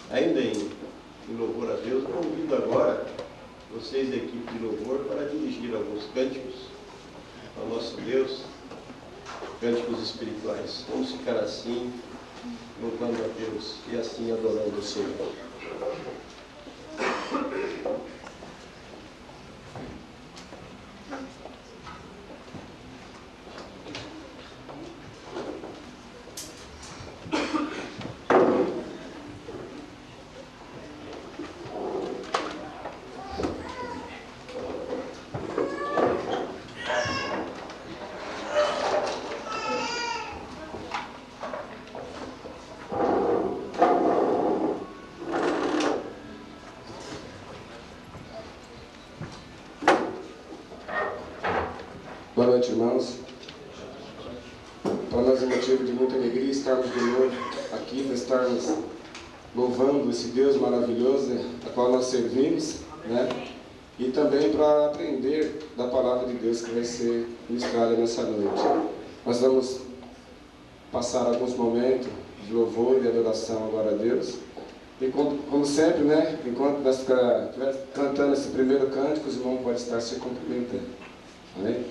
Ainda em louvor a Deus, convido agora vocês da equipe de louvor para dirigir alguns cânticos ao nosso Deus, cânticos espirituais. Vamos ficar assim, louvando a Deus e assim adorando o Senhor. Boa noite, irmãos. Para nós é motivo de muita alegria estarmos de novo aqui, para estarmos louvando esse Deus maravilhoso a qual nós servimos, né? E também para aprender da palavra de Deus que vai ser ministrada nessa noite. Nós vamos passar alguns momentos de louvor e adoração agora a Deus. E como sempre, né? Enquanto nós estivermos cantando esse primeiro cântico, os irmãos podem estar se cumprimentando. Amém?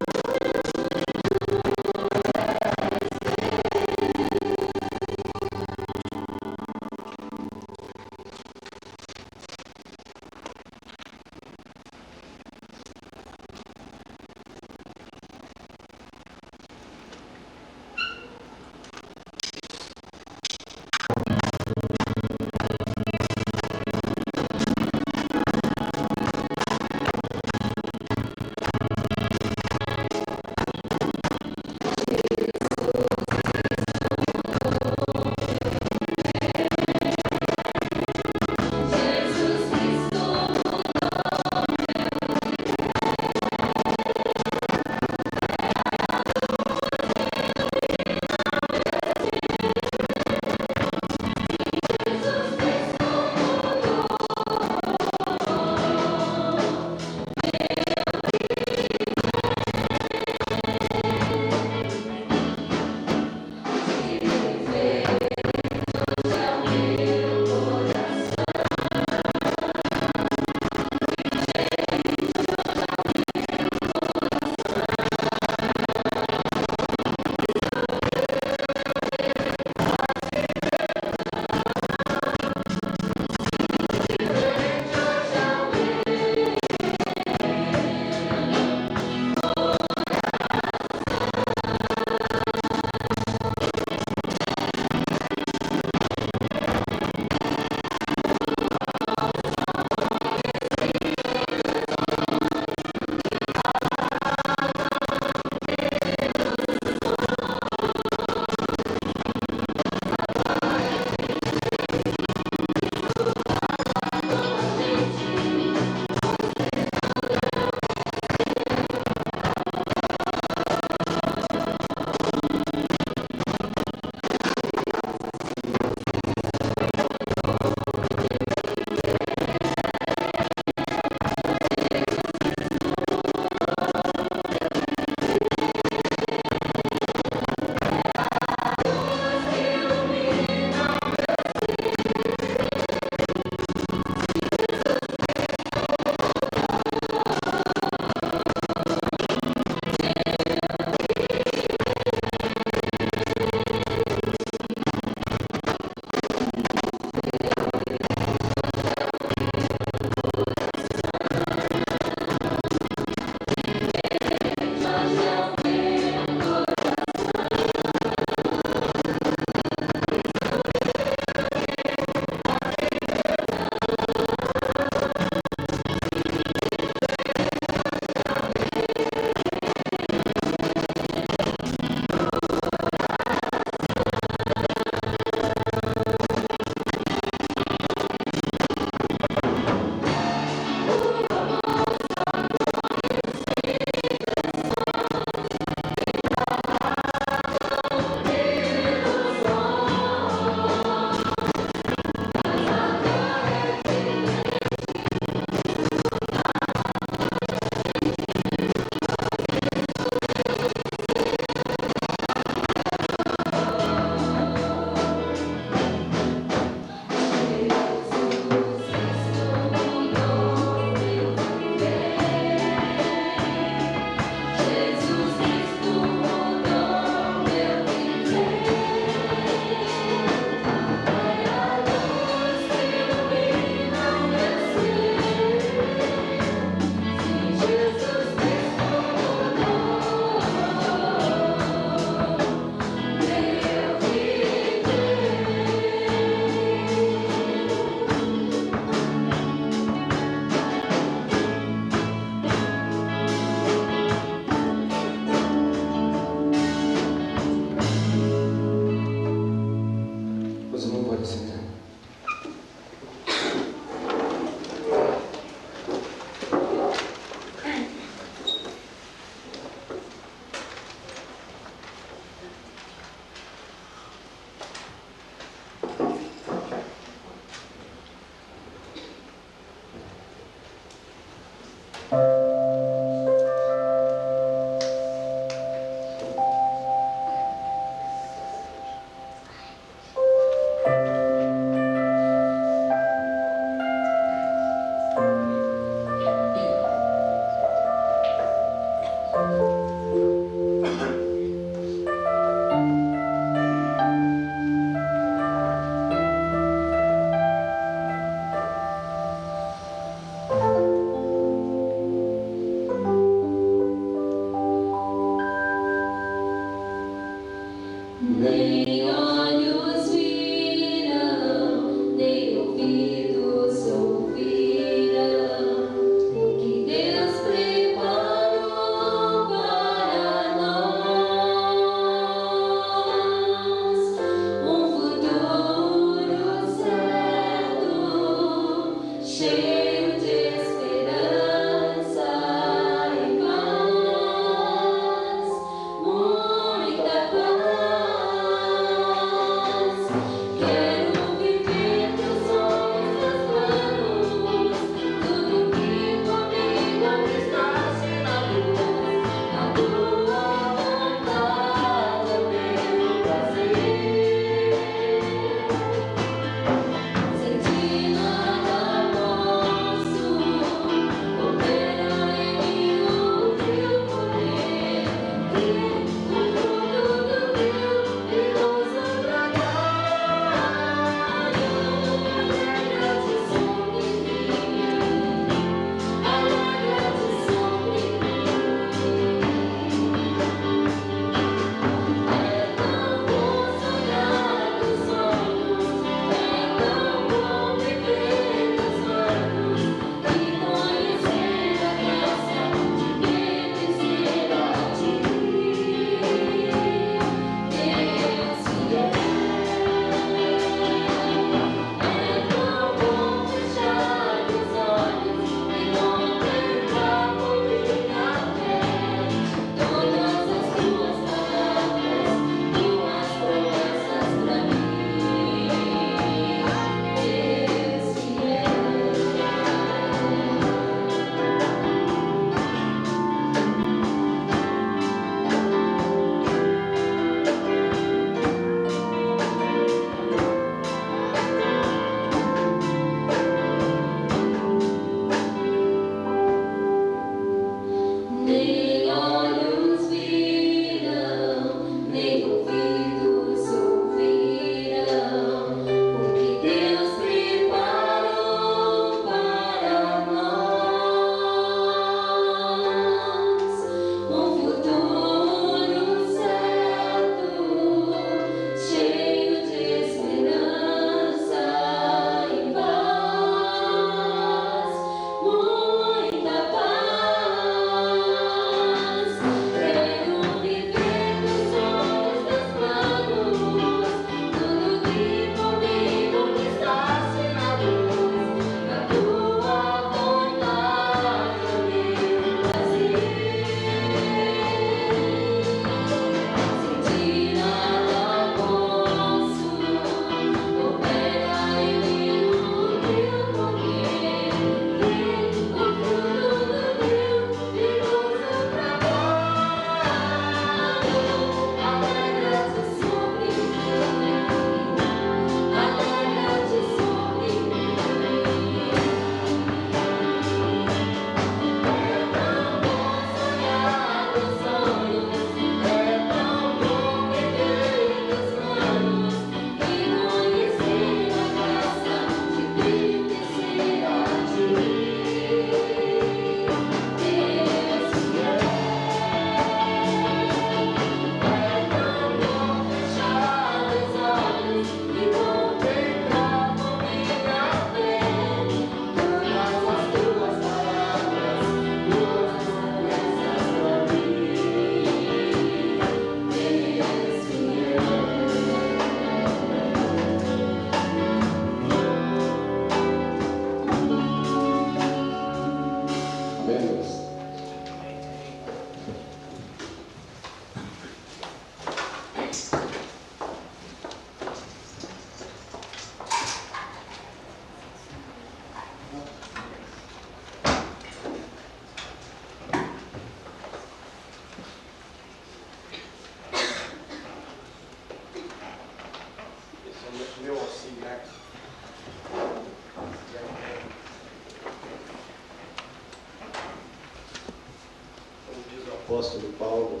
apóstolo Paulo,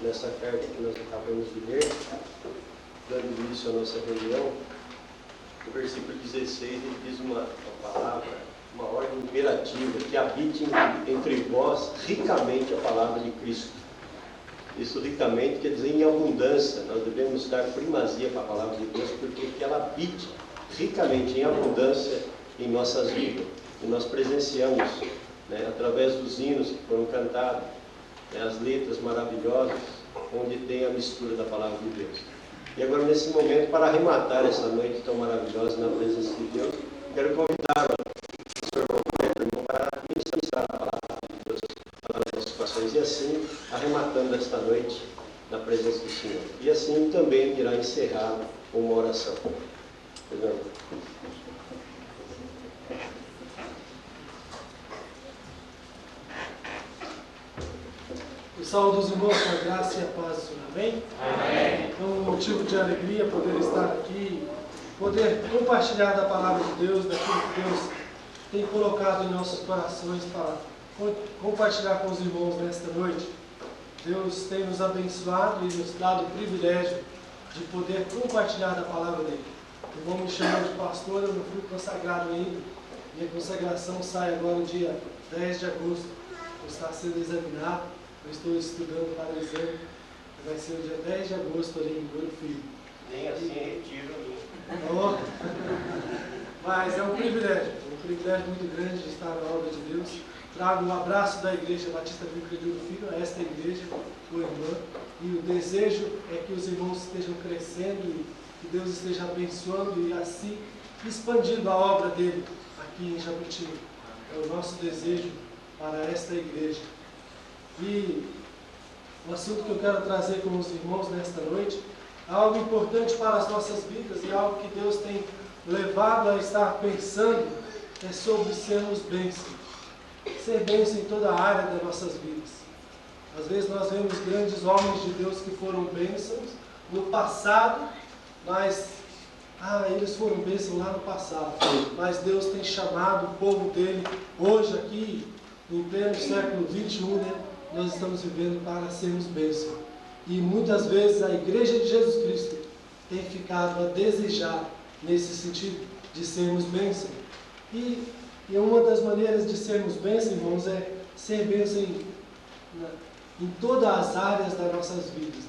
nessa carta que nós acabamos de ler, dando início à nossa reunião, no versículo 16, ele diz uma palavra, uma ordem imperativa, que habite entre vós ricamente a palavra de Cristo. Isso ricamente quer dizer em abundância. Nós devemos dar primazia para a palavra de Deus, porque que ela habite ricamente, em abundância, em nossas vidas. E nós presenciamos, através dos hinos que foram cantados, as letras maravilhosas, onde tem a mistura da palavra de Deus. E agora, nesse momento, para arrematar essa noite tão maravilhosa na presença de Deus, quero convidar a presença do Senhor. E assim também irá encerrar com uma oração. Perdão. Eu saúdo os irmãos com a graça e a paz do Senhor. Amém? Amém. É um motivo de alegria poder estar aqui, poder compartilhar da palavra de Deus, daquilo que Deus tem colocado em nossos corações para compartilhar com os irmãos nesta noite. Deus tem nos abençoado e nos dado o privilégio de poder compartilhar da palavra dele. O irmão me chama de pastor, eu não fui consagrado ainda. Minha consagração sai agora no dia 10 de agosto. Está sendo examinado. Eu estou estudando para o exame. Vai ser o dia 10 de agosto ali em Ouro Filho. Nem assim retiro ali. Oh. Mas é um privilégio muito grande de estar na obra de Deus. Trago um abraço da Igreja Batista Bíblica de Ouro Filho a esta igreja, o irmã, e o desejo é que os irmãos estejam crescendo e que Deus esteja abençoando e assim expandindo a obra dele aqui em Jabuti. É o nosso desejo para esta igreja. E o assunto que eu quero trazer com os irmãos nesta noite é algo importante para as nossas vidas e algo que Deus tem levado a estar pensando, é sobre sermos bênçãos. Ser bênção em toda a área das nossas vidas. Às vezes nós vemos grandes homens de Deus que foram bênçãos no passado, mas eles foram bênçãos lá no passado. Mas Deus tem chamado o povo dele hoje aqui, em pleno século 21, nós estamos vivendo para sermos bênçãos. E muitas vezes a Igreja de Jesus Cristo tem ficado a desejar nesse sentido de sermos bênçãos. E uma das maneiras de sermos bênçãos, irmãos, é ser bênção em todas as áreas das nossas vidas.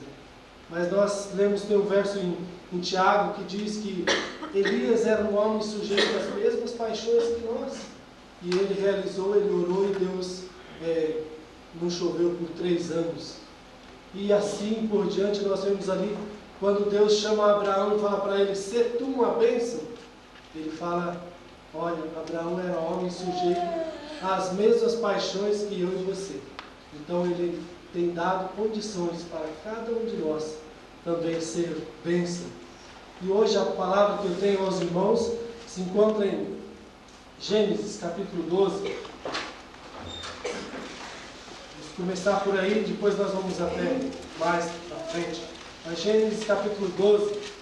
Mas nós tem um verso em Tiago que diz que Elias era um homem sujeito às mesmas paixões que nós. E ele realizou, ele orou e Deus não choveu por 3 anos. E assim por diante nós vemos ali, quando Deus chama Abraão e fala para ele, ser tu uma bênção, ele fala, olha, Abraão era homem sujeito às mesmas paixões que eu e você. Então ele tem dado condições para cada um de nós também ser bênção. E hoje a palavra que eu tenho aos irmãos se encontra em Gênesis capítulo 12. Vamos começar por aí, depois nós vamos até mais para frente. Mas Gênesis capítulo 12.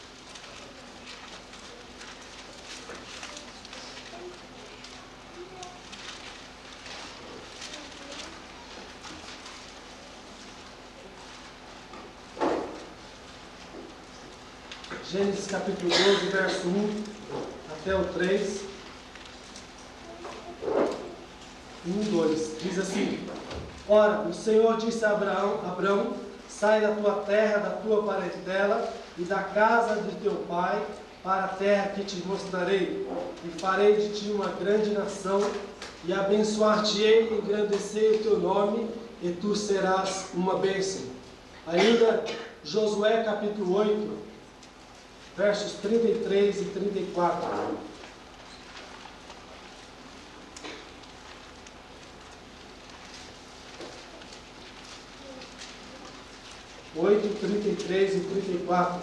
Gênesis capítulo 12, verso 1 até o 3. 2. Diz assim: Ora, o Senhor disse a Abraão, sai da tua terra, da tua parentela e da casa de teu pai, para a terra que te mostrarei, e farei de ti uma grande nação, e abençoar-te-ei, e engrandecer o teu nome, e tu serás uma bênção. Ainda Josué capítulo 8, versos 33 e 34. 8, 33 e 34,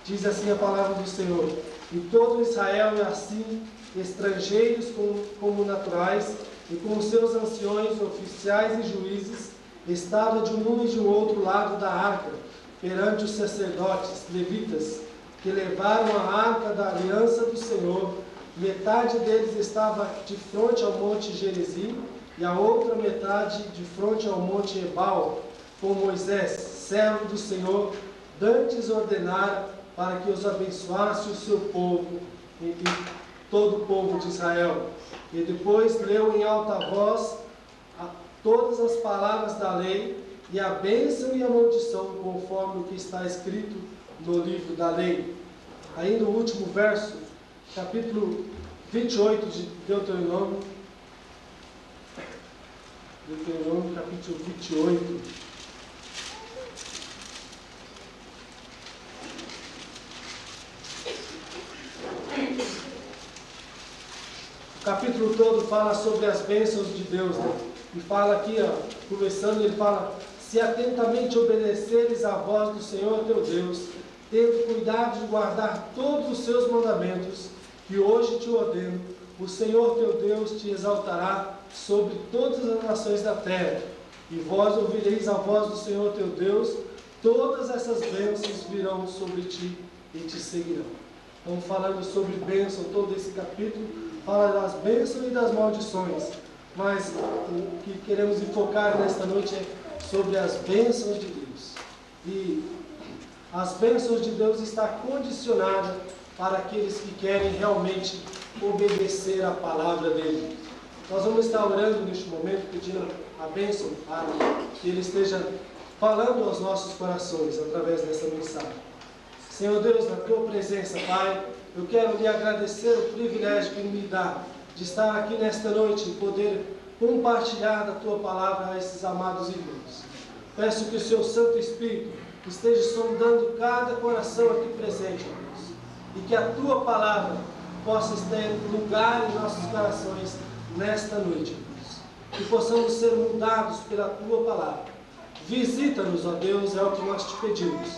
diz assim a palavra do Senhor: E todo Israel é assim, estrangeiros como naturais, e com seus anciões, oficiais e juízes, estava de um e de outro lado da arca, perante os sacerdotes, levitas, que levaram a arca da aliança do Senhor. Metade deles estava de frente ao monte Gerizim, e a outra metade de frente ao monte Ebal, com Moisés, servo do Senhor, dantes ordenara para que os abençoasse o seu povo e todo o povo de Israel. E depois leu em alta voz todas as palavras da lei, e a bênção e a maldição, conforme o que está escrito no livro da lei. Aí no último verso, capítulo 28 de Deuteronômio, capítulo 28. O capítulo todo fala sobre as bênçãos de Deus, E fala aqui, começando, ele fala: se atentamente obedeceres à voz do Senhor teu Deus, tendo cuidado de guardar todos os seus mandamentos, que hoje te ordeno, o Senhor teu Deus te exaltará sobre todas as nações da terra, e vós ouvireis a voz do Senhor teu Deus, todas essas bênçãos virão sobre ti e te seguirão. Estamos falando sobre bênção, todo esse capítulo fala das bênçãos e das maldições, mas o que queremos enfocar nesta noite é sobre as bênçãos de Deus. E as bênçãos de Deus estão condicionadas para aqueles que querem realmente obedecer a palavra dele. Nós vamos estar orando neste momento, pedindo a bênção para que ele esteja falando aos nossos corações através dessa mensagem. Senhor Deus, na tua presença, Pai, eu quero lhe agradecer o privilégio que Ele me dá de estar aqui nesta noite e poder compartilhar da tua palavra a esses amados irmãos. Peço que o seu Santo Espírito esteja sondando cada coração aqui presente, Deus, e que a tua palavra possa ter lugar em nossos corações nesta noite, Deus. Que possamos ser mudados pela tua palavra. Visita-nos, ó Deus, é o que nós te pedimos.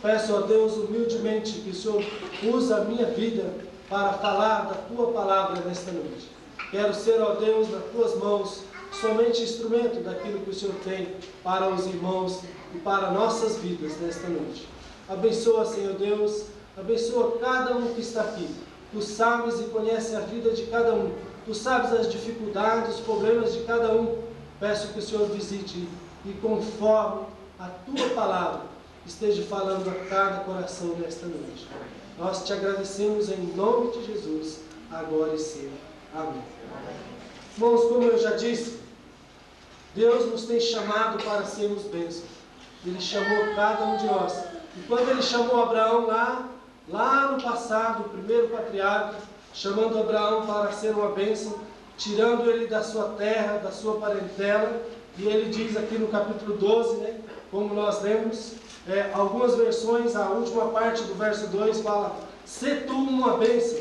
Peço, ó Deus, humildemente que o Senhor use a minha vida para falar da tua palavra nesta noite. Quero ser, ó Deus, nas tuas mãos, somente instrumento daquilo que o Senhor tem para os irmãos e para nossas vidas nesta noite. Abençoa, Senhor Deus, abençoa cada um que está aqui. Tu sabes e conheces a vida de cada um. Tu sabes as dificuldades, os problemas de cada um. Peço que o Senhor visite e conforme a tua palavra esteja falando a cada coração nesta noite. Nós te agradecemos em nome de Jesus, agora e sempre. Amém. Irmãos, como eu já disse, Deus nos tem chamado para sermos bênçãos. Ele chamou cada um de nós. E quando Ele chamou Abraão lá no passado, o primeiro patriarca, chamando Abraão para ser uma bênção, tirando ele da sua terra, da sua parentela, e ele diz aqui no capítulo 12, né, como nós lemos, algumas versões, a última parte do verso 2 fala, "Se tu uma bênção".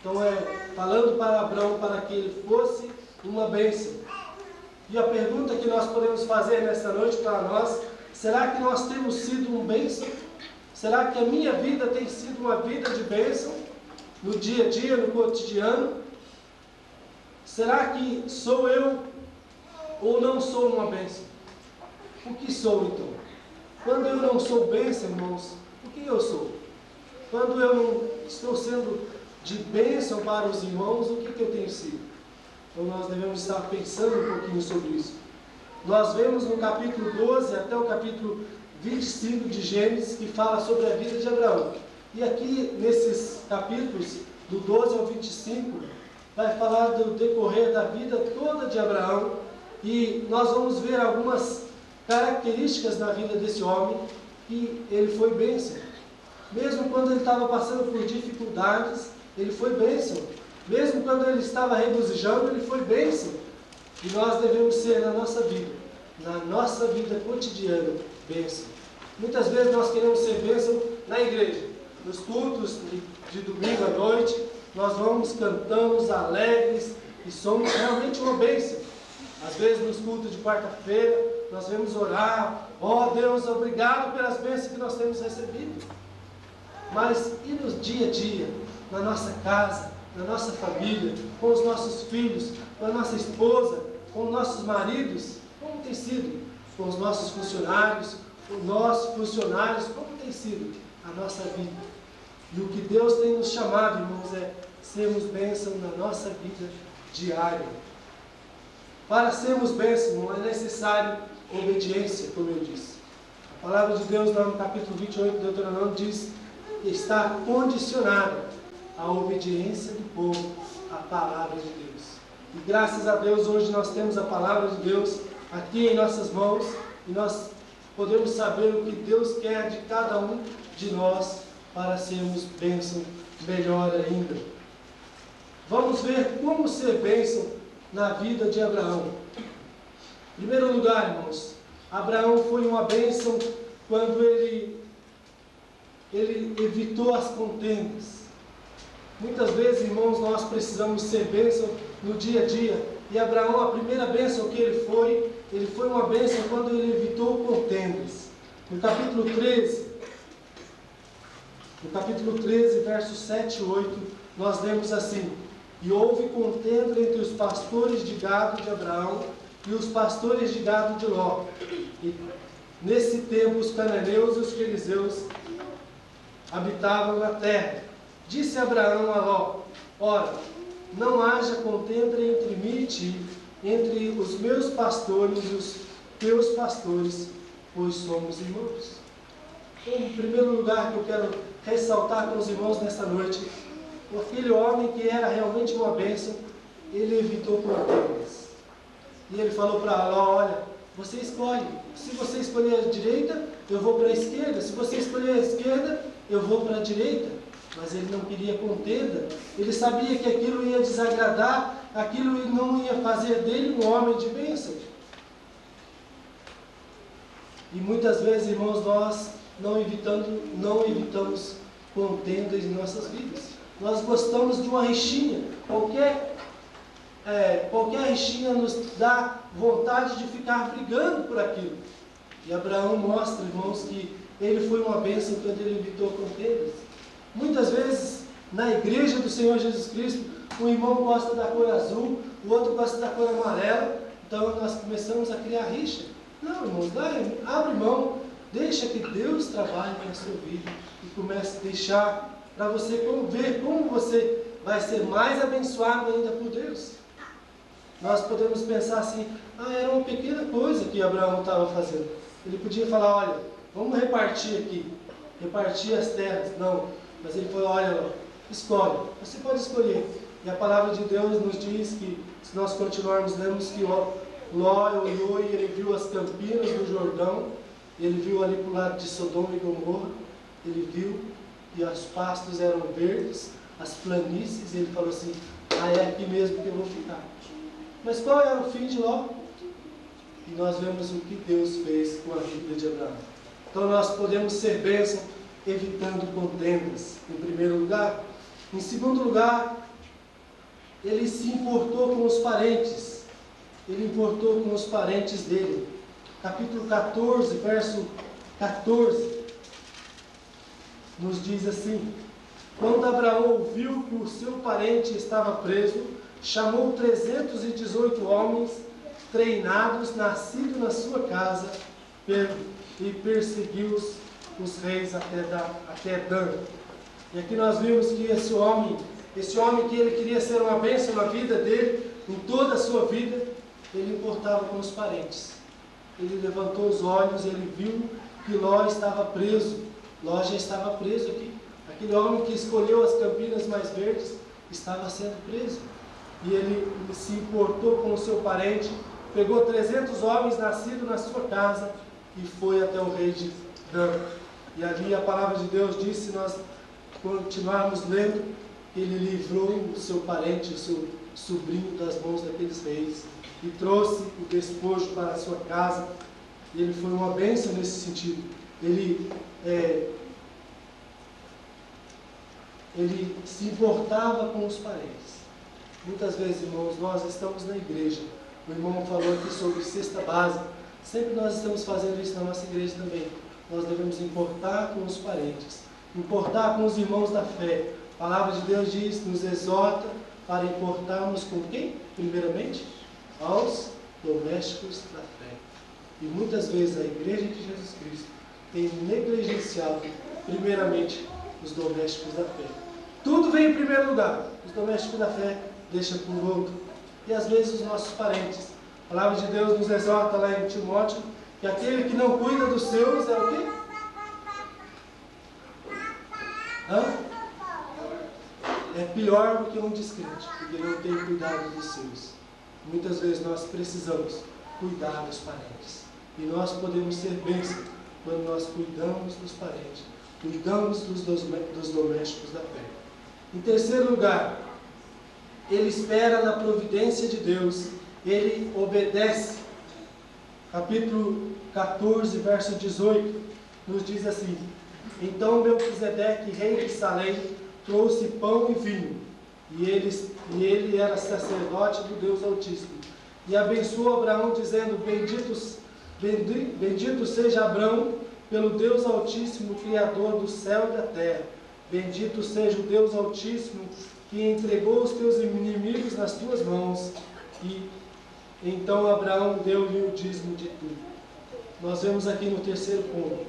Então falando para Abraão para que ele fosse uma bênção. E a pergunta que nós podemos fazer nesta noite para nós, será que nós temos sido uma bênção? Será que a minha vida tem sido uma vida de bênção? No dia a dia, no cotidiano? Será que sou eu ou não sou uma bênção? O que sou então? Quando eu não sou bênção, irmãos, o que eu sou? Quando eu não estou sendo de bênção para os irmãos, o que eu tenho sido? Então nós devemos estar pensando um pouquinho sobre isso. Nós vemos no capítulo 12 até o capítulo 25 de Gênesis, que fala sobre a vida de Abraão. E aqui, nesses capítulos, do 12 ao 25, vai falar do decorrer da vida toda de Abraão. E nós vamos ver algumas características na vida desse homem, que ele foi bênção. Mesmo quando ele estava passando por dificuldades, ele foi bênção. Mesmo quando ele estava regozijando, ele foi bênção. E nós devemos ser na nossa vida cotidiana, bênção. Muitas vezes nós queremos ser bênção na igreja. Nos cultos de domingo à noite, nós vamos, cantamos alegres e somos realmente uma bênção. Às vezes nos cultos de quarta-feira, nós vamos orar, ó Deus, obrigado pelas bênçãos que nós temos recebido. Mas e no dia a dia, na nossa casa, na nossa família, com os nossos filhos, com a nossa esposa, com os nossos maridos, como tem sido? Com os nossos funcionários, como tem sido a nossa vida? E o que Deus tem nos chamado, irmãos, é sermos bênção na nossa vida diária. Para sermos bênção, não é necessário obediência, como eu disse. A palavra de Deus, lá no capítulo 28 de Deuteronômio, diz que está condicionada à obediência do povo à palavra de Deus. E graças a Deus, hoje nós temos a palavra de Deus aqui em nossas mãos, e nós podemos saber o que Deus quer de cada um de nós para sermos bênção melhor ainda. Vamos ver como ser bênção na vida de Abraão. Em primeiro lugar, irmãos, Abraão foi uma bênção quando ele evitou as contendas. Muitas vezes, irmãos, nós precisamos ser bênção no dia a dia. E Abraão, a primeira bênção que ele foi uma bênção quando ele evitou contendas. No capítulo 13, versos 7 e 8, nós lemos assim: e houve contenda entre os pastores de gado de Abraão e os pastores de gado de Ló. E nesse tempo os cananeus e os filisteus habitavam na terra. Disse Abraão a Ló: ora, não haja contenda entre mim e ti, entre os meus pastores e os teus pastores, pois somos irmãos. Então, em primeiro lugar que eu quero ressaltar com os irmãos nesta noite, aquele homem que era realmente uma bênção, ele evitou contendas. E ele falou para Ló: olha, você escolhe. Se você escolher a direita, eu vou para a esquerda. Se você escolher a esquerda, eu vou para a direita. Mas ele não queria contenda. Ele sabia que aquilo ia desagradar, aquilo não ia fazer dele um homem de bênção. E muitas vezes, irmãos, nós não evitamos contendas em nossas vidas. Nós gostamos de uma rixinha. Qualquer rixinha nos dá vontade de ficar brigando por aquilo. E Abraão mostra, irmãos, que ele foi uma bênção quando ele evitou contendas. Muitas vezes, na igreja do Senhor Jesus Cristo, um irmão gosta da cor azul, o outro gosta da cor amarela, então nós começamos a criar rixa. Não, irmãos, abre mão, deixa que Deus trabalhe na sua vida e comece a deixar para você ver como você vai ser mais abençoado ainda por Deus. Nós podemos pensar assim: era uma pequena coisa que Abraão estava fazendo. Ele podia falar: olha, vamos repartir aqui, repartir as terras. Não, mas ele falou: olha, escolhe, você pode escolher. E a palavra de Deus nos diz que, se nós continuarmos, lemos que Ló olhou e ele viu as campinas do Jordão, ele viu ali para o lado de Sodoma e Gomorra, ele viu, e os pastos eram verdes, as planícies, e ele falou assim: é aqui mesmo que eu vou ficar. Mas qual era o fim de Ló? E nós vemos o que Deus fez com a vida de Abraão. Então nós podemos ser bênção evitando contendas, em primeiro lugar. Em segundo lugar, ele se importou com os parentes. Ele importou com os parentes dele. Capítulo 14, verso 14, nos diz assim: quando Abraão ouviu que o seu parente estava preso, chamou 318 homens treinados, nascidos na sua casa, e perseguiu os reis até Dan. E aqui nós vimos que esse homem que ele queria ser uma bênção na vida dele, em toda a sua vida, ele importava com os parentes. Ele levantou os olhos, ele viu que Ló estava preso. Ló já estava preso aqui. Aquele homem que escolheu as campinas mais verdes estava sendo preso. E ele se importou com o seu parente, pegou 300 homens nascidos na sua casa e foi até o rei de Dan. E ali a palavra de Deus diz, se nós continuarmos lendo, ele livrou o seu parente, o seu sobrinho das mãos daqueles reis e trouxe o despojo para a sua casa. E ele foi uma bênção nesse sentido. Ele se importava com os parentes. Muitas vezes, irmãos, nós estamos na igreja. O irmão falou aqui sobre cesta básica. Sempre nós estamos fazendo isso na nossa igreja também. Nós devemos importar com os parentes, importar com os irmãos da fé. A palavra de Deus diz, nos exorta para importarmos com quem? Primeiramente, aos domésticos da fé. E muitas vezes a igreja de Jesus Cristo tem negligenciado primeiramente os domésticos da fé. Tudo vem em primeiro lugar. Os domésticos da fé deixam por outro. E às vezes os nossos parentes. A palavra de Deus nos exorta lá em Timóteo que aquele que não cuida dos seus é o quê? É pior do que um descrente, porque não tem cuidado dos seus. Muitas vezes nós precisamos cuidar dos parentes. E nós podemos ser bênção quando nós cuidamos dos parentes, cuidamos dos domésticos da fé. Em terceiro lugar, ele espera na providência de Deus, ele obedece. Capítulo 14, verso 18, nos diz assim: então Melquisedeque, rei de Salém, trouxe pão e vinho, e eles e ele era sacerdote do Deus Altíssimo. E abençoou Abraão, dizendo: Bendito seja Abraão pelo Deus Altíssimo, Criador do céu e da terra. Bendito seja o Deus Altíssimo, que entregou os teus inimigos nas tuas mãos. E então Abraão deu-lhe o dízimo de tudo. Nós vemos aqui no terceiro ponto: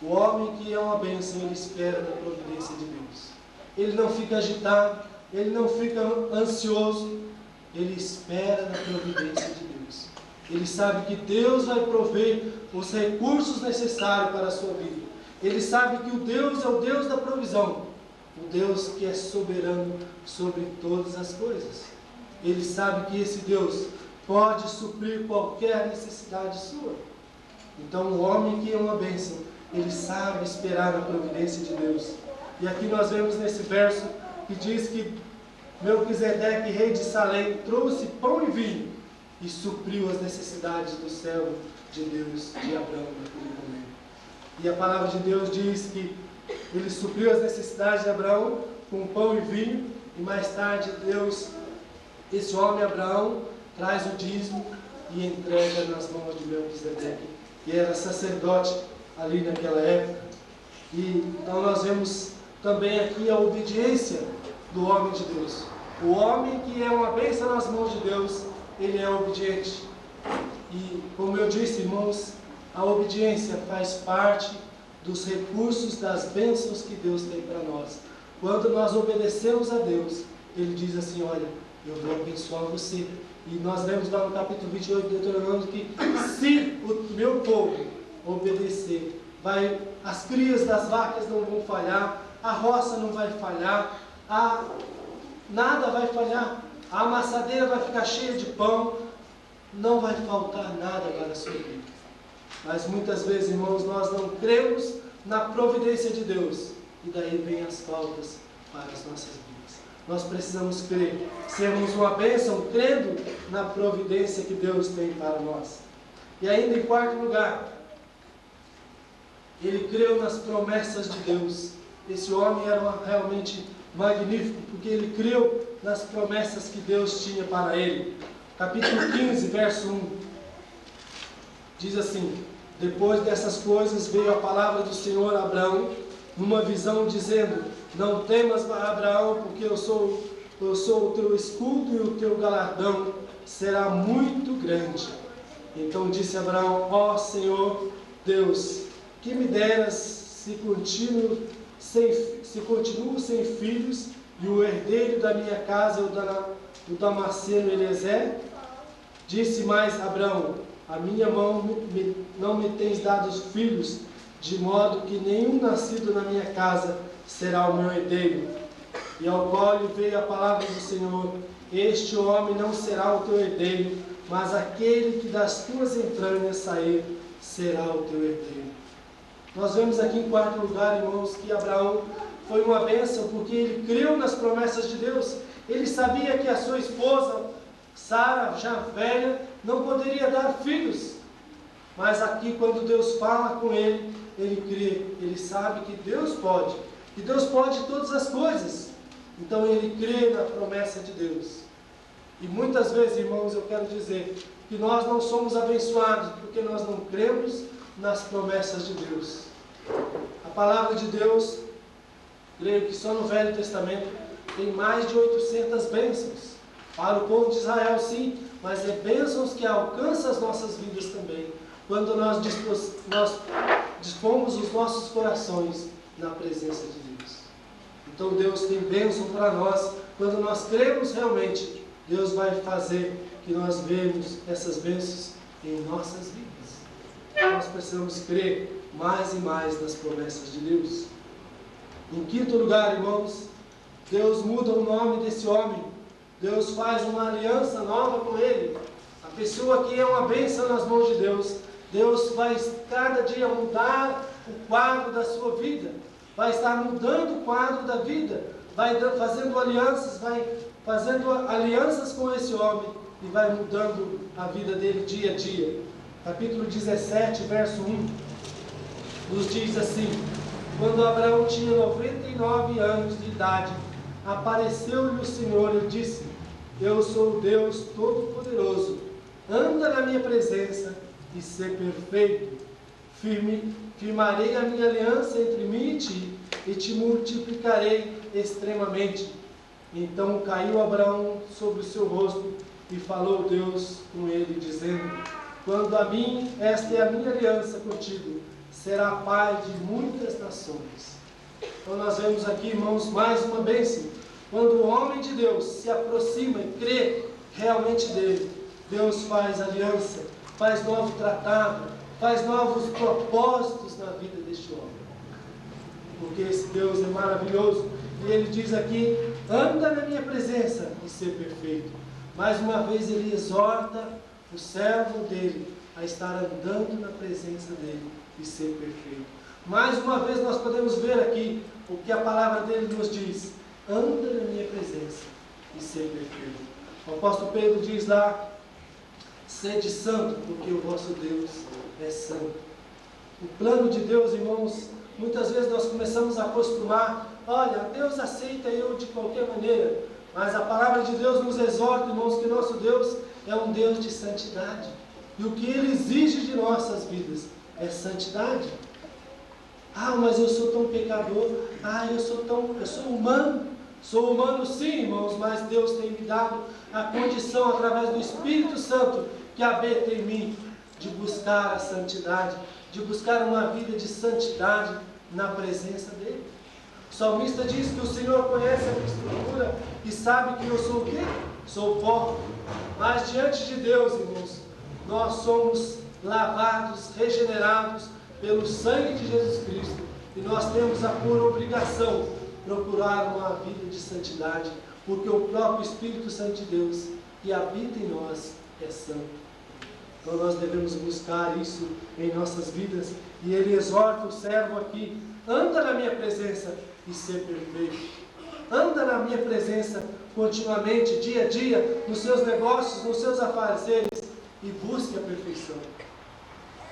o homem que é uma bênção, ele espera na providência de Deus. Ele não fica agitado, ele não fica ansioso, ele espera na providência de Deus. Ele sabe que Deus vai prover os recursos necessários para a sua vida. Ele sabe que o Deus é o Deus da provisão, o Deus que é soberano sobre todas as coisas. Ele sabe que esse Deus pode suprir qualquer necessidade sua. Então, o homem que é uma bênção, ele sabe esperar na providência de Deus. E aqui nós vemos nesse verso que diz que Melquisedeque, rei de Salém, trouxe pão e vinho e supriu as necessidades do servo de Deus, de Abraão, naquele momento. E a palavra de Deus diz que ele supriu as necessidades de Abraão com pão e vinho, e mais tarde Deus, esse homem Abraão, traz o dízimo e entrega nas mãos de Melquisedeque, que era sacerdote ali naquela época. E então nós vemos também aqui a obediência do homem de Deus. O homem que é uma bênção nas mãos de Deus, ele é obediente. E como eu disse, irmãos, a obediência faz parte dos recursos, das bênçãos que Deus tem para nós. Quando nós obedecemos a Deus, Ele diz assim: olha, eu vou abençoar você. E nós lemos lá no capítulo 28 de Deuteronômio que se o meu povo obedecer, as crias das vacas não vão falhar, a roça não vai falhar, nada vai falhar, a amassadeira vai ficar cheia de pão, não vai faltar nada para a sua vida. Mas muitas vezes, irmãos, nós não cremos na providência de Deus, e daí vem as faltas para as nossas vidas. Nós precisamos crer, sermos uma bênção, crendo na providência que Deus tem para nós. E ainda em quarto lugar, ele creu nas promessas de Deus. Esse homem era realmente magnífico, porque ele creu nas promessas que Deus tinha para ele. Capítulo 15, verso 1, diz assim: depois dessas coisas veio a palavra do Senhor a Abraão, numa visão, dizendo: não temas, Abraão, porque eu sou o teu escudo e o teu galardão será muito grande. Então disse Abraão: ó Senhor Deus, que me deras se continuo sem filhos, e o herdeiro da minha casa, o Damasceno Eliezer? Disse mais Abraão: a minha mão não me tens dado filhos, de modo que nenhum nascido na minha casa será o meu herdeiro. E ao qual lhe veio a palavra do Senhor: este homem não será o teu herdeiro, mas aquele que das tuas entranhas sair será o teu herdeiro. Nós vemos aqui em quarto lugar, irmãos, que Abraão foi uma bênção porque ele creu nas promessas de Deus. Ele sabia que a sua esposa, Sara, já velha, não poderia dar filhos. Mas aqui, quando Deus fala com ele, ele crê, ele sabe que Deus pode todas as coisas. Então ele crê na promessa de Deus. E muitas vezes, irmãos, eu quero dizer que nós não somos abençoados porque nós não cremos nas promessas de Deus. A palavra de Deus, creio que só no Velho Testamento tem mais de 800 bênçãos. Para o povo de Israel, sim, mas é bênçãos que alcançam as nossas vidas também, quando nós dispomos os nossos corações na presença de Deus. Então Deus tem bênção para nós. Quando nós cremos realmente, Deus vai fazer que nós vejamos essas bênçãos em nossas vidas. Nós precisamos crer mais e mais nas promessas de Deus. Em quinto lugar, irmãos, Deus muda o nome desse homem. Deus faz uma aliança nova com ele. A pessoa que é uma bênção nas mãos de Deus, Deus vai cada dia mudar o quadro da sua vida, vai estar mudando o quadro da vida, vai fazendo alianças com esse homem e vai mudando a vida dele dia a dia. Capítulo 17, verso 1, nos diz assim: quando Abraão tinha 99 anos de idade, apareceu-lhe o Senhor e disse: Eu sou o Deus Todo-Poderoso. Anda na minha presença e ser perfeito. Firmarei a minha aliança entre mim e te multiplicarei extremamente. Então caiu Abraão sobre o seu rosto e falou Deus com ele, dizendo: quando a mim, esta é a minha aliança contigo, será pai de muitas nações. Então nós vemos aqui, irmãos, mais uma bênção. Quando o homem de Deus se aproxima e crê realmente dele, Deus faz aliança, faz novo tratado, faz novos propósitos na vida deste homem. Porque esse Deus é maravilhoso. E ele diz aqui: anda na minha presença e ser perfeito. Mais uma vez ele exorta o servo dele a estar andando na presença dele e ser perfeito. Mais uma vez nós podemos ver aqui o que a palavra dele nos diz: anda na minha presença e ser perfeito. O apóstolo Pedro diz lá: sede santo, porque o vosso Deus é santo. O plano de Deus, irmãos, muitas vezes nós começamos a acostumar: olha, Deus aceita eu de qualquer maneira. Mas a palavra de Deus nos exorta, irmãos, que nosso Deus é um Deus de santidade. E o que Ele exige de nossas vidas é santidade. Ah, mas eu sou tão pecador. Ah, eu sou humano. Sou humano sim, irmãos, mas Deus tem me dado a condição, através do Espírito Santo que habita em mim, de buscar a santidade, de buscar uma vida de santidade na presença dEle. O salmista diz que o Senhor conhece a minha estrutura e sabe que eu sou o quê? Sou pó. Mas diante de Deus, irmãos, nós somos lavados, regenerados pelo sangue de Jesus Cristo. E nós temos a pura obrigação de procurar uma vida de santidade, porque o próprio Espírito Santo de Deus que habita em nós é santo. Então nós devemos buscar isso em nossas vidas. E ele exorta o servo aqui: anda na minha presença e ser perfeito. Anda na minha presença continuamente, dia a dia, nos seus negócios, nos seus afazeres, e busque a perfeição.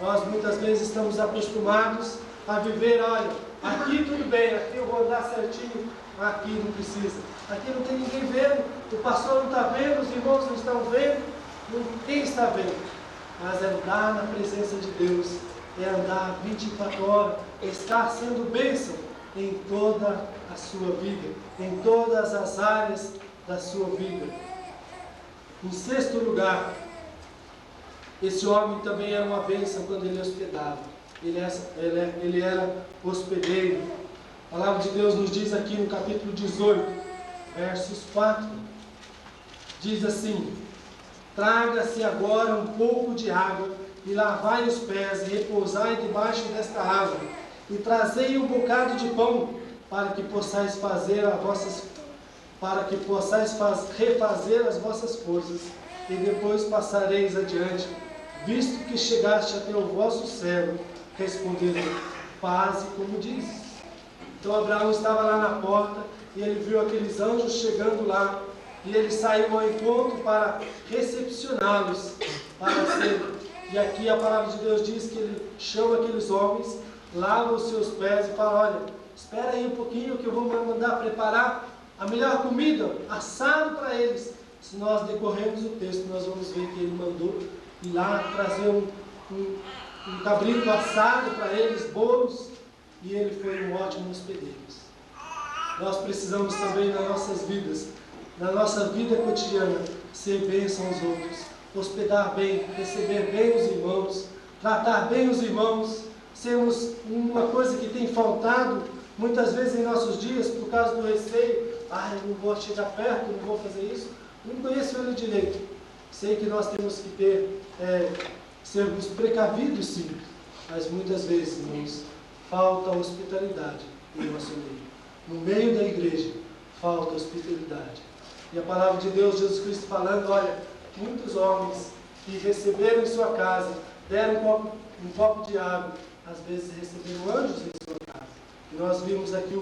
Nós muitas vezes estamos acostumados a viver: olha, aqui tudo bem, aqui eu vou andar certinho, aqui não precisa, aqui não tem ninguém vendo, o pastor não está vendo, os irmãos não estão vendo, ninguém está vendo. Mas é andar na presença de Deus, é andar 24 horas, estar sendo bênção em toda a sua vida, em todas as áreas da sua vida. Em sexto lugar, esse homem também era uma bênção quando ele hospedava. Ele era hospedeiro. A palavra de Deus nos diz aqui no capítulo 18, versos 4, diz assim: traga-se agora um pouco de água e lavai os pés e repousai debaixo desta árvore e trazei um bocado de pão para que possais refazer as vossas forças e depois passareis adiante, visto que chegaste até o vosso servo. Responderam: faze como dizes. Então Abraão estava lá na porta e ele viu aqueles anjos chegando lá, e ele saiu ao encontro para recepcioná-los, e aqui a palavra de Deus diz que ele chama aqueles homens, lava os seus pés e fala: olha, espera aí um pouquinho que eu vou mandar preparar a melhor comida, assado para eles. Se nós decorrermos o texto, nós vamos ver que ele mandou ir lá trazer um cabrito assado para eles, bolos, e ele foi um ótimo hospedeiro. Nós precisamos também nas nossas vidas, na nossa vida cotidiana, ser bênção aos outros, hospedar bem, receber bem os irmãos, tratar bem os irmãos. Sermos uma coisa que tem faltado muitas vezes em nossos dias por causa do receio: eu não vou chegar perto, não vou fazer isso, não conheço ele direito. Sei que nós temos que sermos precavidos sim, mas muitas vezes, irmãos, falta hospitalidade em nosso meio. No meio da igreja falta hospitalidade. E a palavra de Deus, Jesus Cristo falando: olha, muitos homens que receberam em sua casa, deram um copo de água, às vezes receberam anjos em sua casa. E nós vimos aqui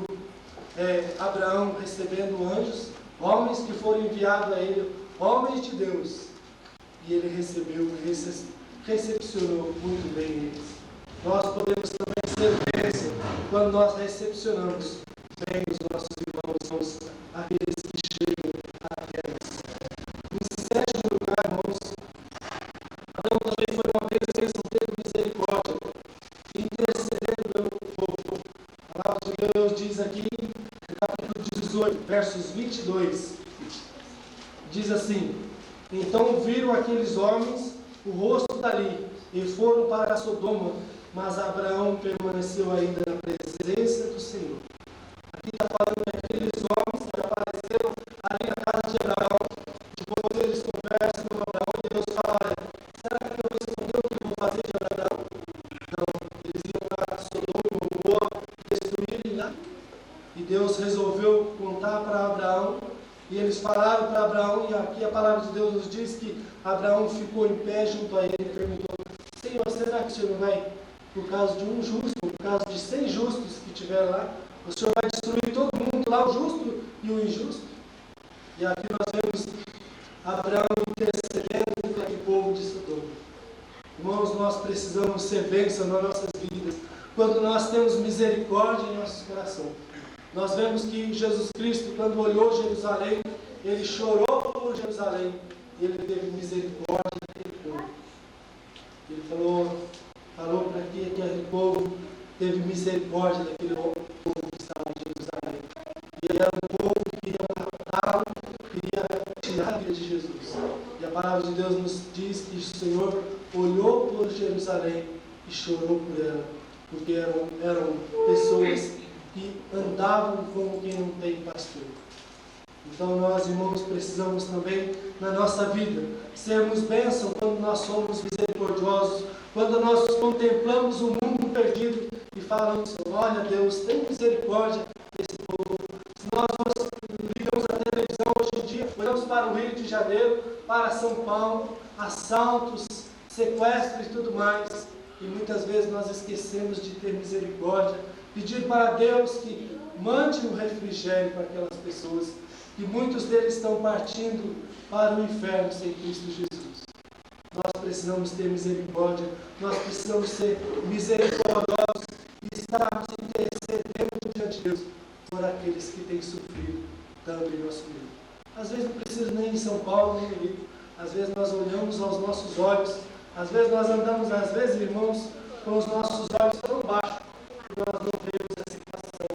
Abraão recebendo anjos, homens que foram enviados a ele, homens de Deus, e ele recepcionou muito bem eles. Nós podemos também ser bênção quando nós recepcionamos bem os nossos irmãos, aqueles que chegam até nós. Diz assim: então viram aqueles homens o rosto dali e foram para Sodoma, mas Abraão permaneceu ainda na presença do Senhor. Aqui está falando daqueles homens que apareceram ali na casa de Abraão. Depois eles conversam com Abraão e Deus fala: será que eu vou esconder o que eu vou fazer de Abraão? Não, eles iam para Sodoma e Gomorra destruírem lá. E Deus resolveu contar para Abraão. E eles falaram para Abraão, e aqui a palavra de Deus nos diz que Abraão ficou em pé junto a ele e perguntou: Senhor, será que o Senhor não vai, por causa de um justo, por causa de 100 justos que tiveram lá, o Senhor vai destruir todo mundo lá, o justo e o injusto? E aqui nós vemos Abraão intercedendo por aquele povo de Sodoma. Irmãos, nós precisamos ser bênção nas nossas vidas, quando nós temos misericórdia em nossos corações. Nós vemos que Jesus Cristo, quando olhou Jerusalém, Ele chorou por Jerusalém. Ele teve misericórdia daquele povo. Ele falou para que aquele povo teve misericórdia daquele povo que estava em Jerusalém. E ele era um povo que queria matá-lo, queria tirar a vida de Jesus. E a palavra de Deus nos diz que o Senhor olhou por Jerusalém e chorou por ela, porque eram pessoas que andavam como quem não tem pastor. Então nós, irmãos, precisamos também, na nossa vida, sermos bênção quando nós somos misericordiosos, quando nós contemplamos o mundo perdido e falamos: olha, Deus, tem misericórdia desse povo. Se nós ligamos a televisão hoje em dia, olhamos para o Rio de Janeiro, para São Paulo, assaltos, sequestros e tudo mais, e muitas vezes nós esquecemos de ter misericórdia, pedir para Deus que mande um refrigério para aquelas pessoas, que muitos deles estão partindo para o inferno sem Cristo Jesus. Nós precisamos ter misericórdia, nós precisamos ser misericordiosos e estarmos intercedendo diante de Deus por aqueles que têm sofrido tanto em nosso meio. Às vezes não precisa nem em São Paulo, nem no Rio. Às vezes nós olhamos aos nossos olhos, às vezes nós andamos, irmãos, com os nossos olhos tão baixos, que nós não vemos a situação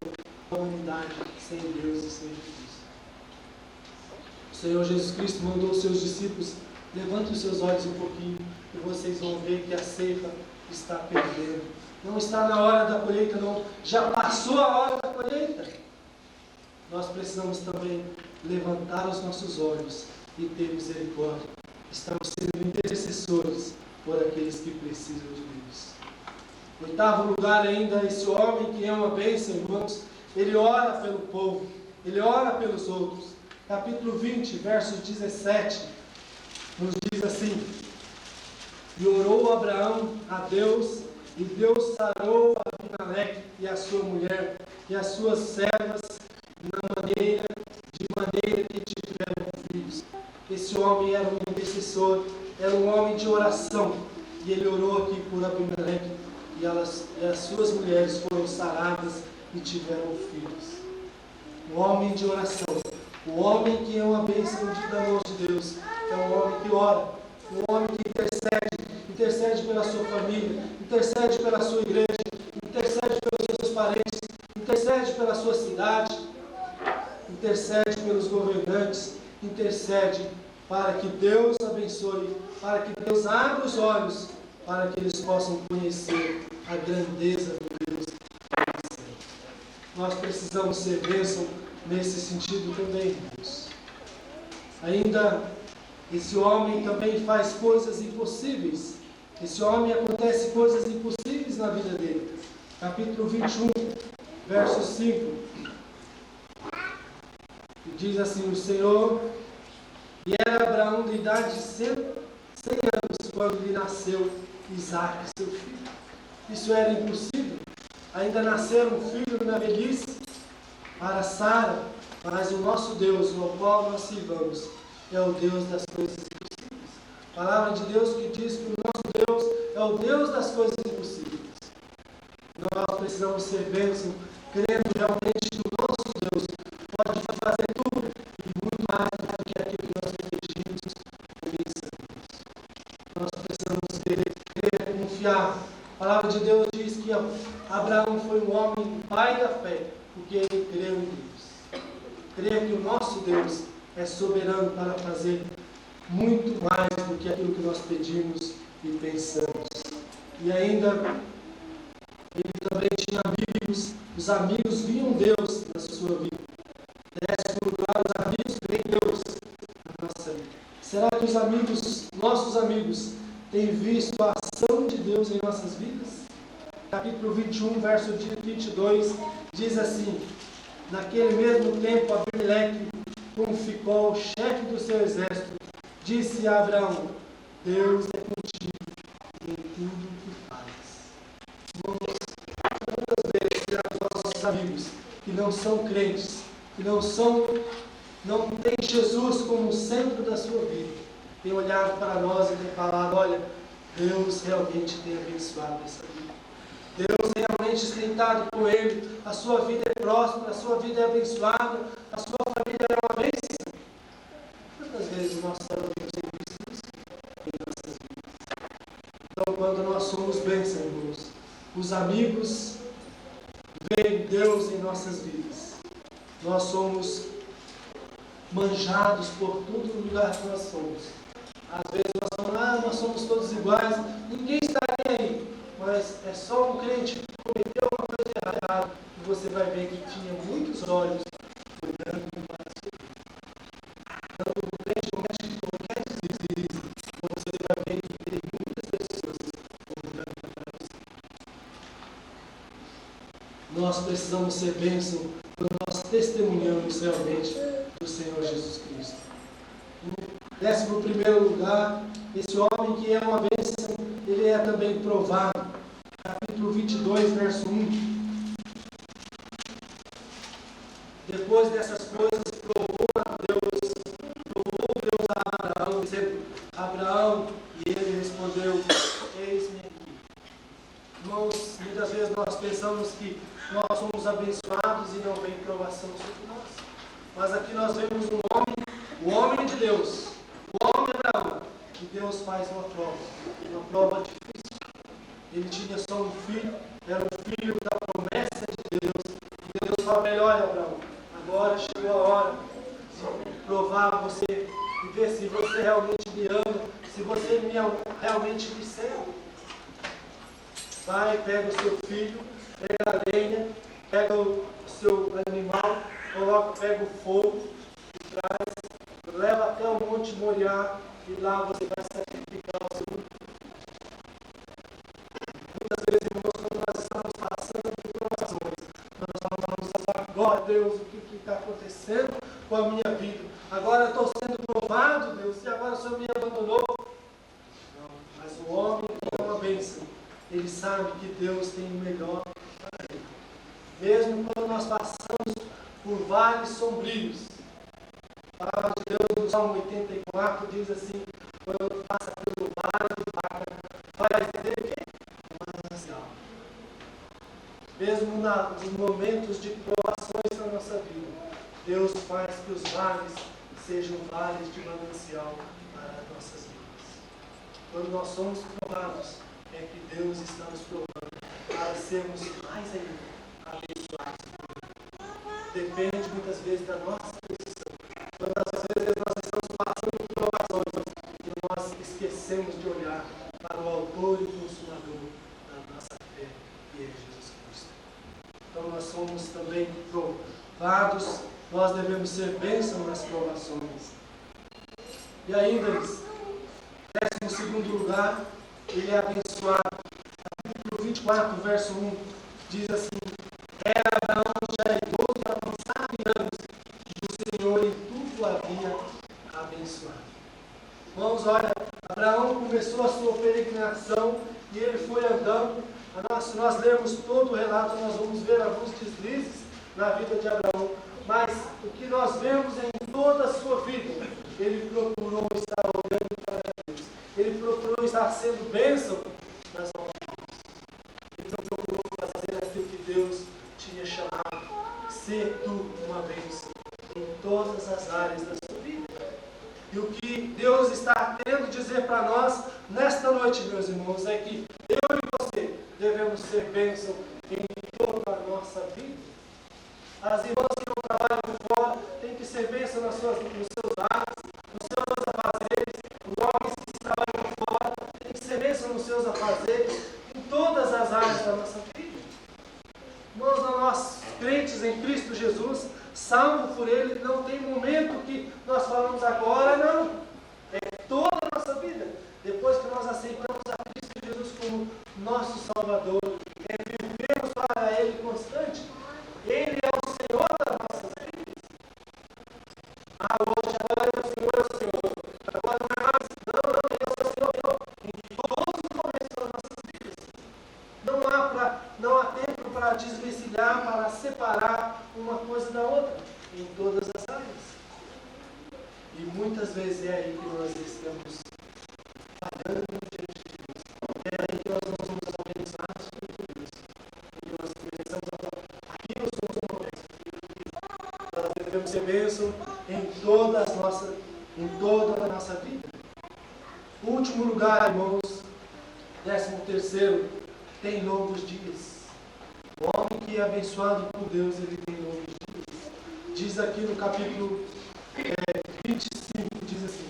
da humanidade sem Deus e sem Jesus. O Senhor Jesus Cristo mandou os seus discípulos: levantem os seus olhos um pouquinho e vocês vão ver que a ceifa está perdendo. Não está na hora da colheita, não. Já passou a hora da colheita. Nós precisamos também levantar os nossos olhos e ter misericórdia. Estamos sendo intercessores por aqueles que precisam de Deus. Oitavo lugar ainda, esse homem que é uma bênção, irmãos, ele ora pelo povo, ele ora pelos outros. Capítulo 20, verso 17, nos diz assim: e orou Abraão a Deus, e Deus sarou a Abimeleque e a sua mulher e as suas servas de maneira que tiveram filhos. Esse homem era um intercessor, era um homem de oração, e ele orou aqui por Abimeleque, e as suas mulheres foram saradas e tiveram filhos. Um homem de oração, um homem que é uma bênção da mão de Deus, é um homem que ora, um homem que intercede pela sua família, intercede pela sua igreja, intercede pelos seus parentes, intercede pela sua cidade, intercede pelos governantes, intercede para que Deus abençoe, para que Deus abra os olhos, para que eles possam conhecer a grandeza do Deus que eles têm. Nós precisamos ser bênção nesse sentido também, irmãos. Ainda, esse homem também faz coisas impossíveis. Esse homem acontece coisas impossíveis na vida dele. Capítulo 21, verso 5. Diz assim: o Senhor, e era Abraão de idade de 100 anos, quando lhe nasceu Isaque, seu filho. Isso era impossível. Ainda nascer um filho na velhice para Sara, mas o nosso Deus, no qual nós servamos, é o Deus das coisas impossíveis. A palavra de Deus que diz que o nosso Deus é o Deus das coisas impossíveis. Nós precisamos ser bênção, crendo realmente que o nosso Deus pode fazer tudo e muito mais do que aquilo que nós pedimos ou pensamos. Nós precisamos crer, confiar. A palavra de Deus diz que Abraão foi um homem pai da fé, porque ele creu em Deus. Crer que o nosso Deus é soberano para fazer muito mais do que aquilo que nós pedimos e pensamos. E ainda, ele também tinha amigos, os amigos viam Deus na sua vida. Décimo lugar, os amigos veem Deus na nossa vida. Será que os amigos, nossos amigos, têm visto a ação de Deus em nossas vidas? Capítulo 21, verso 22, diz assim: naquele mesmo tempo, Abimeleque, como ficou o chefe do seu exército, disse a Abraão: Deus é contigo em tudo o que fazes. Irmãos, quantas vezes os nossos amigos que não são crentes, que não têm Jesus como o centro da sua vida, têm olhado para nós e têm falado: olha, Deus realmente tem abençoado essa vida. Deus realmente tem estado com ele, a sua vida é próspera, a sua vida é abençoada, a sua família é uma bênção. Quantas vezes nós amigos têm visto isso em nossas vidas? Então, quando nós somos bênçãos, irmãos, os amigos veem Deus em nossas vidas. Nós somos manjados por todo lugar que nós somos. Às vezes nós falamos: nós somos todos iguais, ninguém está nem aí. Mas é só um crente que cometeu uma coisa errada e você vai ver que tinha muitos olhos olhando para a sua vida. Então, o crente comete qualquer deslize, você vai ver que tem muitas pessoas olhando para você. Nós precisamos ser bênção quando nós testemunhamos realmente do Senhor Jesus Cristo. Em 11º lugar, esse homem que é uma bênção, ele é também provado. Capítulo 22, verso 1. Depois dessas coisas, provou Deus a Abraão, dizendo: Abraão, e ele respondeu: eis-me aqui. Irmãos, muitas vezes nós pensamos que nós somos abençoados e não vem provação sobre nós. Mas aqui nós vemos o homem de Deus, o homem Abraão, que Deus faz uma prova difícil. Ele tinha só um filho, era um filho da promessa de Deus. E Deus fala: melhor, Abraão, agora chegou a hora de provar você e ver se você realmente me ama, se você realmente me serve. Vai, pega o seu filho, pega a lenha, pega o seu animal, pega o fogo e traz, leva até o Monte Moriá e lá você vai sacrificar o seu filho. Muitas vezes, irmãos, quando nós estamos passando por provações, nós falamos: agora, Deus, o que está acontecendo com a minha vida? Agora eu estou sendo provado, Deus, e agora o Senhor me abandonou. Não, mas o homem que é uma bênção, ele sabe que Deus tem o melhor para ele. Mesmo quando nós passamos por vales sombrios, a palavra de Deus no Salmo 84 diz assim: quando passa pelo vale de Baca, vai dizer o quê? Mesmo nos momentos de provações na nossa vida, Deus faz que os vales sejam vales de manancial para as nossas vidas. Quando nós somos provados, é que Deus está nos provando para sermos mais ainda abençoados. Depende muitas vezes da nossa decisão. Quantas vezes nós estamos passando por provações e nós esquecemos de olhar para o autor e consumador da nossa fé, que é Jesus Cristo. Então nós somos também provados, nós devemos ser bênção nas provações. E ainda, 12º lugar, ele é abençoado. Capítulo 24, verso 1, diz assim: era Abraão já idoso, avançado em anos, e o Senhor em tudo havia abençoado. Irmãos, olha, Abraão começou a sua peregrinação e ele foi andando. Se nós lermos todo o relato, nós vamos ver alguns deslizes na vida de Abraão. Mas o que nós vemos em toda a sua vida, ele procurou estar olhando para Deus. Ele procurou estar sendo bênção nas nossas vidas. Ele não procurou fazer aquilo que Deus tinha chamado. Ser tu uma bênção em todas as áreas da sua vida. E o que Deus está querendo dizer para nós nesta noite, meus irmãos, é que eu e você devemos ser bênção em toda a nossa vida. As irmãs que não trabalham fora têm que ser bênção nos seus depois que nós aceitamos a Cristo Jesus como nosso Salvador, vivemos para Ele constante, Ele é o Senhor das nossas vidas. Hoje, agora o Senhor é o Senhor. Agora não é mais, não, Ele é o Senhor em todos os momentos das nossas vidas. Não há tempo para desvencilhar, para separar uma coisa da outra, em todas as áreas. E muitas vezes é aí que nós estamos falhando diante de Deus. É aí que nós não somos abençoados por Deus. E nós começamos a falar, aqui nós somos bênçãos. Nós devemos ser bênção em toda a nossa vida. Último lugar, irmãos, 13º, tem longos dias. O homem que é abençoado por Deus, ele tem longos dias. Diz aqui no capítulo 25, diz assim: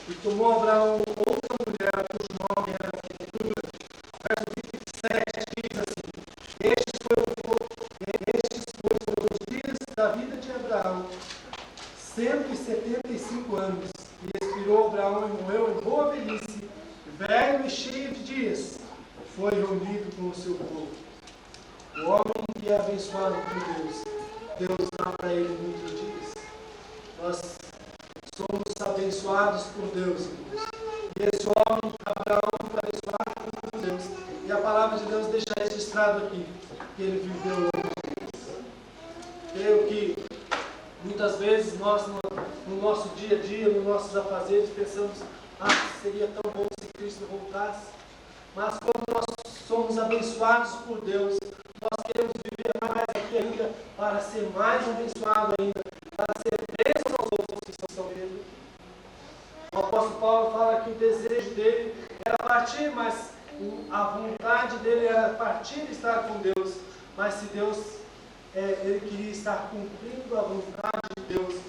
e tomou Abraão outra mulher, cujo nome era Ketura. Verso 27 diz assim: estes foram os dias da vida de Abraão, 175 anos. E expirou Abraão e morreu em boa velhice, velho e cheio de dias. Foi reunido com o seu povo. O homem que é abençoado por Deus, Deus dá para ele muitos dias. Nós somos abençoados por Deus, irmãos. E esse homem, Abraão, foi abençoado por Deus. E a palavra de Deus deixa registrado aqui que ele viveu longos dias. Creio que muitas vezes nós, no nosso dia a dia, nos nossos afazeres, pensamos: seria tão bom se Cristo voltasse. Mas quando nós somos abençoados por Deus, nós queremos viver mais aqui ainda para ser mais abençoado ainda, para ser bênção aos outros que estão vendo. O apóstolo Paulo fala que o desejo dele era partir, mas a vontade dele era partir e estar com Deus. Mas se Deus, ele queria estar cumprindo a vontade de Deus,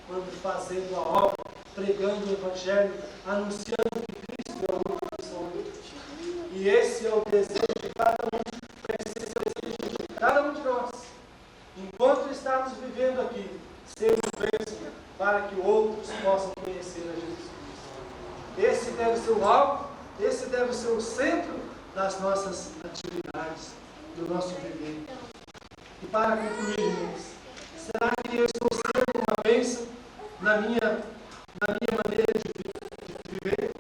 quando fazendo a obra, pregando o Evangelho, anunciando que Cristo é o único Salvador. E esse é o desejo de cada um, esse é o desejo de cada um de nós. Enquanto estamos vivendo aqui, sermos bênçãos para que outros possam conhecer a Jesus Cristo. Esse deve ser o alvo, esse deve ser o centro das nossas atividades, do nosso viver. E para concluir, irmãos, será que eu estou sendo uma bênção na minha maneira de viver?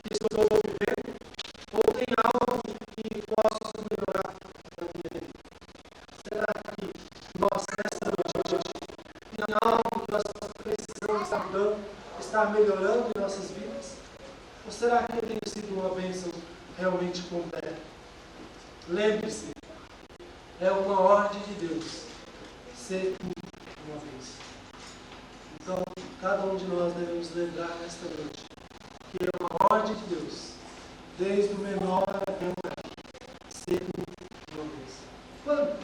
Que estou vivendo? Ou tem algo que posso melhorar na minha vida? Será que nós, nesta noite, tem algo que nós precisamos estar melhorando em nossas vidas? Ou será que eu tenho sido uma bênção realmente completa? Lembre-se, é uma ordem de Deus ser uma bênção. Então, cada um de nós devemos lembrar nesta noite que é uma ordem de Deus, desde o menor até o maior, ser uma bênção. Quando?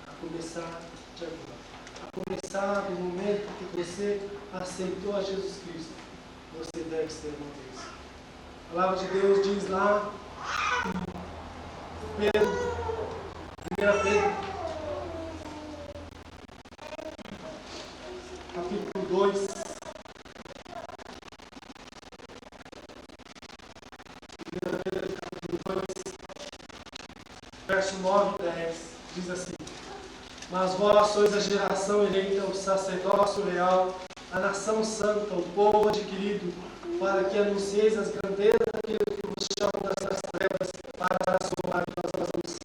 A começar de agora. A começar do momento que você aceitou a Jesus Cristo, você deve ser uma bênção. A palavra de Deus diz lá em Pedro, 1 Pedro, capítulo 2, verso 9 e 10, diz assim: mas vós sois a geração eleita, o sacerdócio real, a nação santa, o povo adquirido, para que anuncieis as grandezas daquele que vos chama das trevas para a sua maravilhosa luz.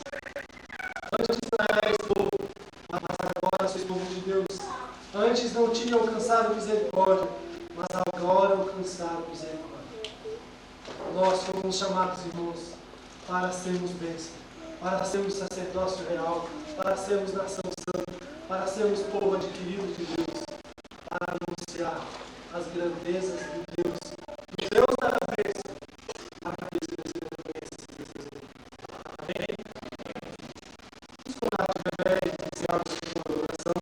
Antes não erais povo, mas agora sois povo de Deus. Antes não tinha alcançado misericórdia, mas agora alcançaram misericórdia. Nós fomos chamados, irmãos, para sermos bênçãos, para sermos sacerdócio real, para sermos nação santa, para sermos povo adquirido de Deus, para anunciar as grandezas de Deus, do Deus da bênção, para que você não conheça. Amém? Vamos orar de fé e iniciar o seu oração.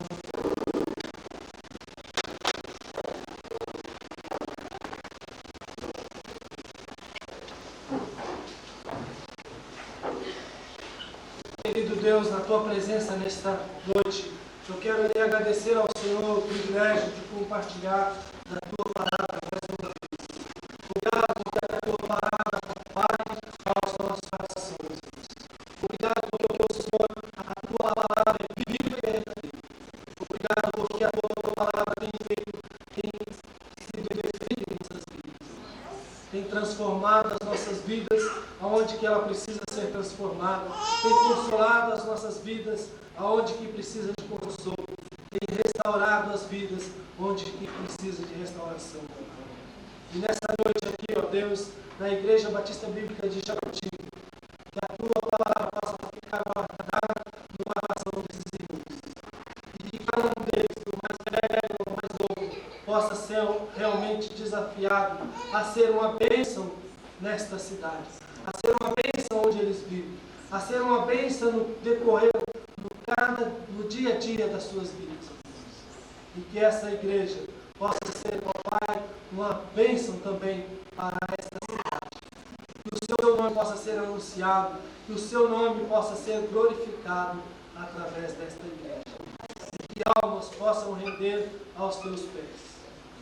Querido Deus, na Tua presença nesta noite, eu quero lhe agradecer ao Senhor o privilégio de compartilhar da Tua palavra mais uma vez. Obrigado porque a Tua palavra nossas vidas aonde que ela precisa ser transformada, tem consolado as nossas vidas aonde que precisa de consolo, tem restaurado as vidas onde que precisa de restauração. E nessa noite aqui, ó Deus, na Igreja Batista Bíblica de Jacutinga, que a Tua palavra possa ficar guardada no coração desses irmãos. E que cada um deles, o mais velho ou o mais novo, possa ser realmente desafiado a ser uma bênção nesta cidade, a ser uma bênção onde eles vivem, a ser uma bênção no decorrer, no dia a dia das suas vidas. E que essa igreja possa ser, ó Pai, uma bênção também para esta cidade. Que o Seu nome possa ser anunciado, que o Seu nome possa ser glorificado através desta igreja. E que almas possam render aos Teus pés.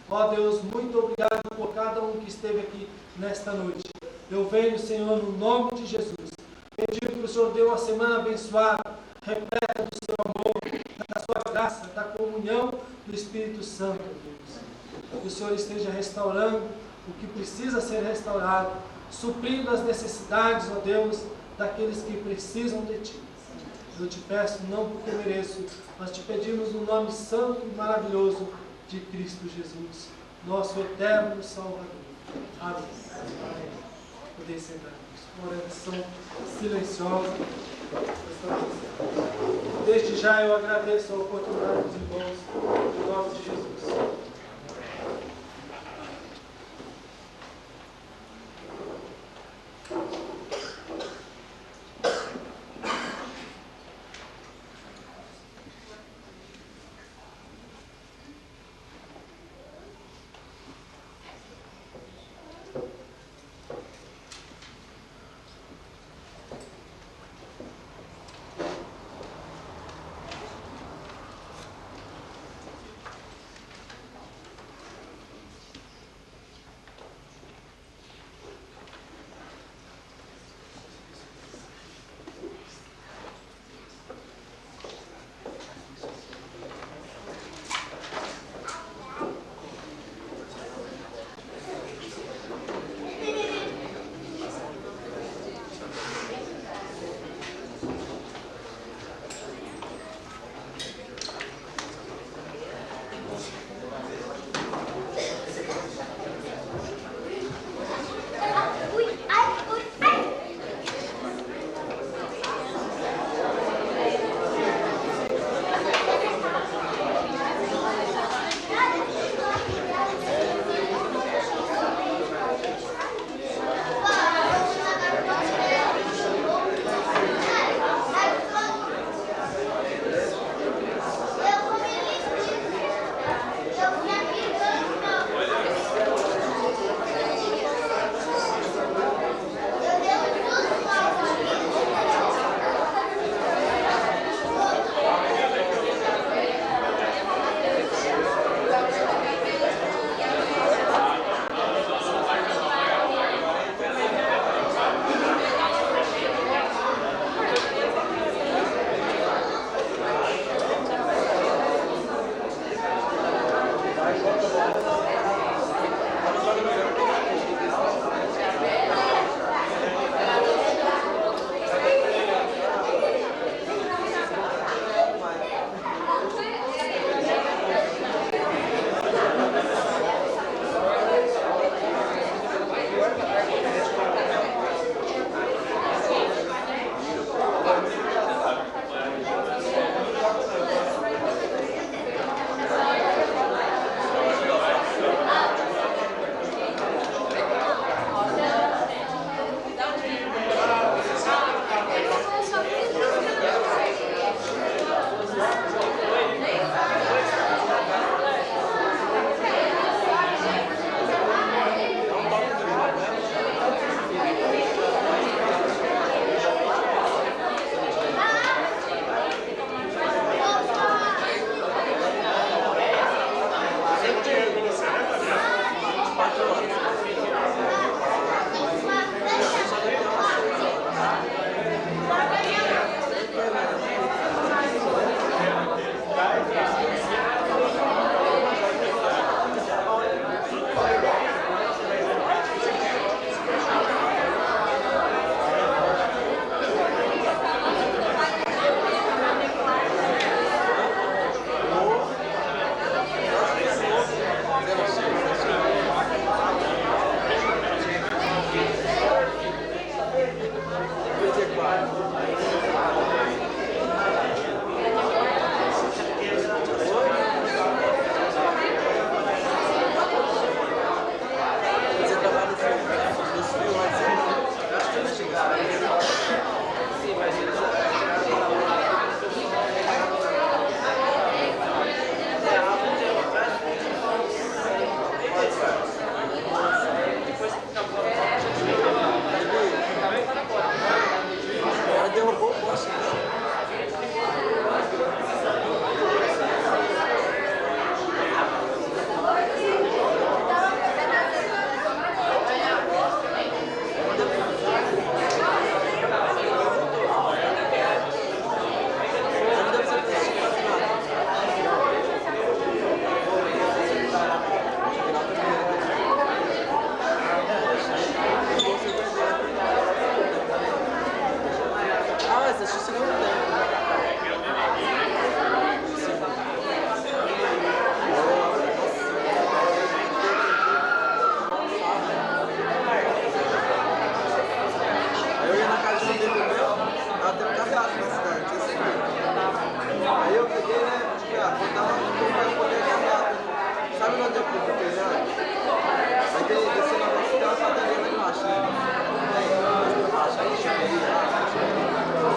Ó Deus, muito obrigado por cada um que esteve aqui nesta noite. Eu venho, Senhor, no nome de Jesus, pedir que o Senhor dê uma semana abençoada, repleta do Seu amor, da Sua graça, da comunhão do Espírito Santo, Deus. Que o Senhor esteja restaurando o que precisa ser restaurado, suprindo as necessidades, ó Deus, daqueles que precisam de Ti. Eu te peço, não porque mereço, mas te pedimos no nome santo e maravilhoso de Cristo Jesus, nosso eterno Salvador. Amém. Poder sentar. Uma oração silenciosa. Desde já eu agradeço a oportunidade dos irmãos, em nome de Jesus.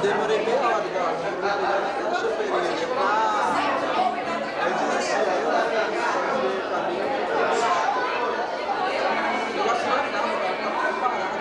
demorei meia hora, naquela chopeirinha eu desisti, aí eu larguei o caminho. Eu gosto de marcar, tá preparado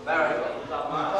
Tá